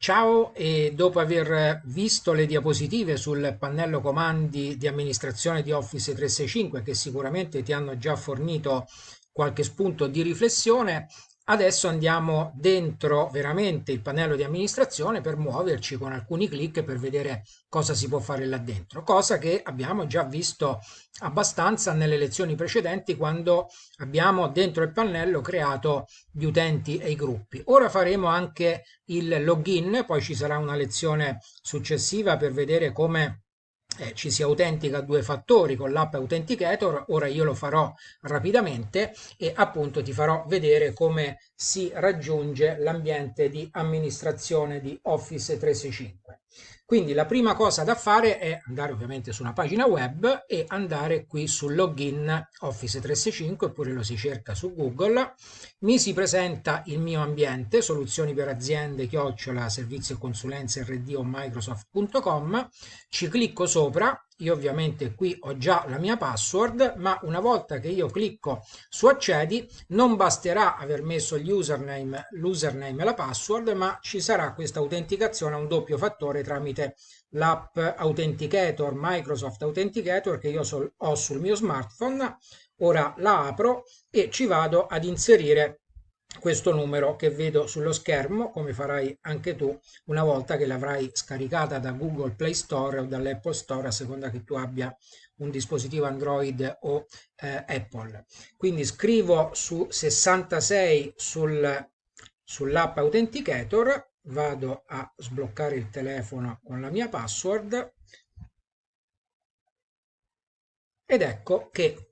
Ciao, e dopo aver visto le diapositive sul pannello comandi di amministrazione di Office 365, che sicuramente ti hanno già fornito qualche spunto di riflessione, adesso andiamo dentro veramente il pannello di amministrazione per muoverci con alcuni clic per vedere cosa si può fare là dentro, cosa che abbiamo già visto abbastanza nelle lezioni precedenti quando abbiamo dentro il pannello creato gli utenti e i gruppi. Ora faremo anche il login, poi ci sarà una lezione successiva per vedere come ci si autentica a due fattori con l'app Authenticator. Ora io lo farò rapidamente e appunto ti farò vedere come si raggiunge l'ambiente di amministrazione di Office 365. Quindi la prima cosa da fare è andare ovviamente su una pagina web e andare qui sul login Office 365, oppure lo si cerca su Google. Mi si presenta il mio ambiente, soluzioni per aziende, chiocciola, servizi e consulenze RD o Microsoft.com. Ci clicco sopra. Io ovviamente qui ho già la mia password, ma una volta che io clicco su accedi, non basterà aver messo l'username e la password, ma ci sarà questa autenticazione a un doppio fattore tramite l'app Authenticator, Microsoft Authenticator, che io ho sul mio smartphone. Ora la apro e ci vado ad inserire questo numero che vedo sullo schermo, come farai anche tu una volta che l'avrai scaricata da Google Play Store o dall'Apple Store, a seconda che tu abbia un dispositivo Android o Apple. Quindi scrivo su 66 sull'app Authenticator, vado a sbloccare il telefono con la mia password ed ecco che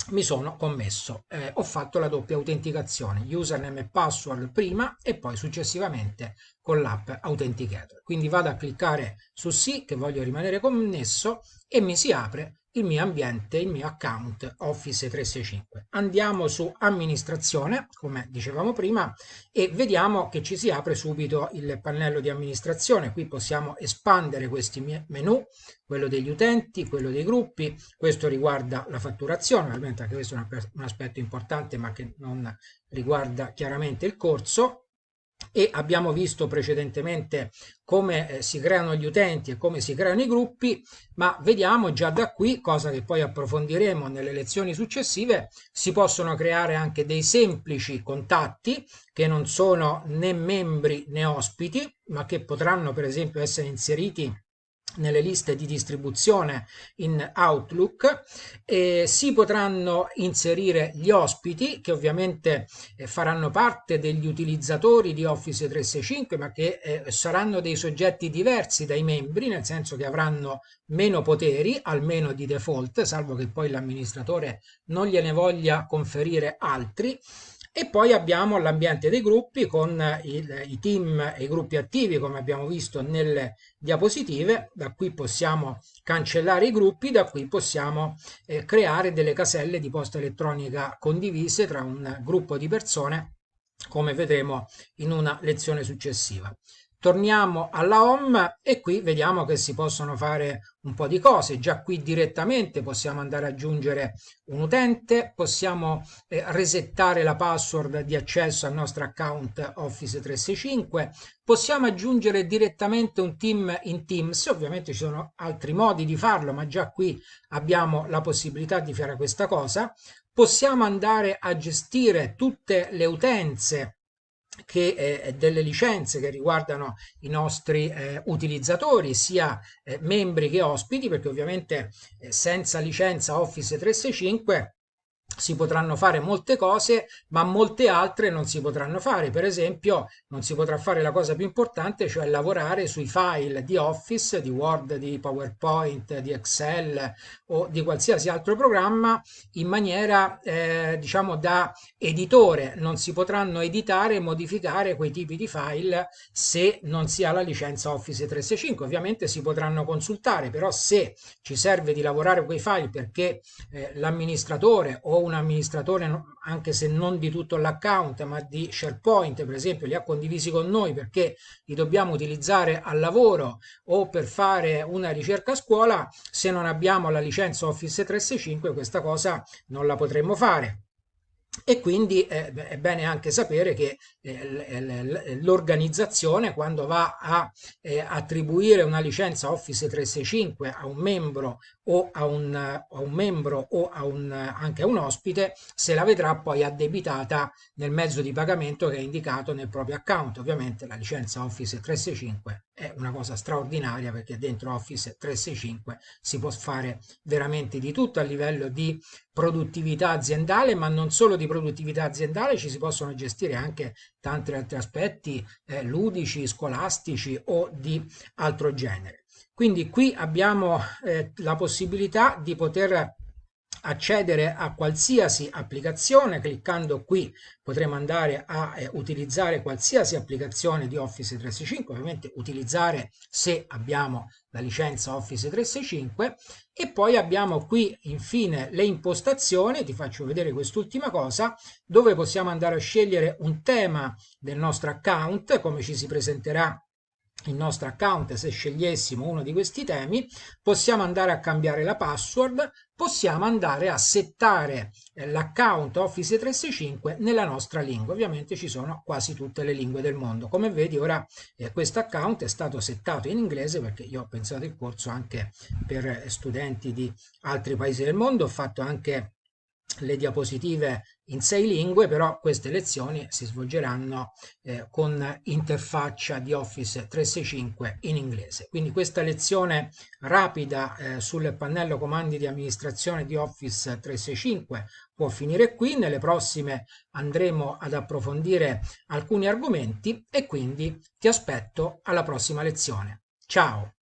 mi sono conmesso. Ho fatto la doppia autenticazione, username e password prima e poi successivamente con l'app Authenticator. Quindi vado a cliccare su sì, che voglio rimanere connesso, e mi si apre il mio ambiente, il mio account Office 365. Andiamo su amministrazione, come dicevamo prima, e vediamo che ci si apre subito il pannello di amministrazione. Qui possiamo espandere questi menu, quello degli utenti, quello dei gruppi. Questo riguarda la fatturazione, ovviamente anche questo è un aspetto importante, ma che non riguarda chiaramente il corso. E abbiamo visto precedentemente come si creano gli utenti e come si creano i gruppi, ma vediamo già da qui, cosa che poi approfondiremo nelle lezioni successive, si possono creare anche dei semplici contatti che non sono né membri né ospiti, ma che potranno per esempio essere inseriti nelle liste di distribuzione in Outlook. Si potranno inserire gli ospiti che ovviamente faranno parte degli utilizzatori di Office 365, ma che saranno dei soggetti diversi dai membri, nel senso che avranno meno poteri, almeno di default, salvo che poi l'amministratore non gliene voglia conferire altri. E poi abbiamo l'ambiente dei gruppi con i team e i gruppi attivi, come abbiamo visto nelle diapositive. Da qui possiamo cancellare i gruppi, da qui possiamo creare delle caselle di posta elettronica condivise tra un gruppo di persone, come vedremo in una lezione successiva. Torniamo alla home e qui vediamo che si possono fare un po' di cose. Già qui direttamente possiamo andare ad aggiungere un utente, possiamo resettare la password di accesso al nostro account Office 365, possiamo aggiungere direttamente un team in Teams. Ovviamente ci sono altri modi di farlo, ma già qui abbiamo la possibilità di fare questa cosa. Possiamo andare a gestire tutte le utenze delle licenze che riguardano i nostri utilizzatori, sia membri che ospiti, perché ovviamente senza licenza Office 365 si potranno fare molte cose, ma molte altre non si potranno fare. Per esempio, non si potrà fare la cosa più importante, cioè lavorare sui file di Office, di Word, di PowerPoint, di Excel o di qualsiasi altro programma in maniera, diciamo, da editore. Non si potranno editare e modificare quei tipi di file se non si ha la licenza Office 365. Ovviamente si potranno consultare, però se ci serve di lavorare quei file perché l'amministratore o un amministratore, anche se non di tutto l'account, ma di SharePoint, per esempio, li ha condivisi con noi perché li dobbiamo utilizzare al lavoro o per fare una ricerca a scuola, se non abbiamo la licenza Office 365 questa cosa non la potremmo fare. E quindi è bene anche sapere che l'organizzazione, quando va a attribuire una licenza Office 365 a un membro o anche a un ospite, se la vedrà poi addebitata nel mezzo di pagamento che è indicato nel proprio account. Ovviamente la licenza Office 365 è una cosa straordinaria, perché dentro Office 365 si può fare veramente di tutto a livello di produttività aziendale, ma non solo di produttività aziendale, ci si possono gestire anche tanti altri aspetti ludici, scolastici o di altro genere. Quindi qui abbiamo la possibilità di poter accedere a qualsiasi applicazione. Cliccando qui potremo andare a utilizzare qualsiasi applicazione di Office 365, ovviamente utilizzare se abbiamo la licenza Office 365. E poi abbiamo qui infine le impostazioni. Ti faccio vedere quest'ultima cosa, dove possiamo andare a scegliere un tema del nostro account, come ci si presenterà il nostro account se scegliessimo uno di questi temi. Possiamo andare a cambiare la password, possiamo andare a settare l'account Office 365 nella nostra lingua. Ovviamente ci sono quasi tutte le lingue del mondo. Come vedi ora questo account è stato settato in inglese, perché io ho pensato il corso anche per studenti di altri paesi del mondo. Ho fatto anche le diapositive in 6 lingue, però queste lezioni si svolgeranno con interfaccia di Office 365 in inglese. Quindi questa lezione rapida sul pannello comandi di amministrazione di Office 365 può finire qui. Nelle prossime andremo ad approfondire alcuni argomenti, e quindi ti aspetto alla prossima lezione. Ciao!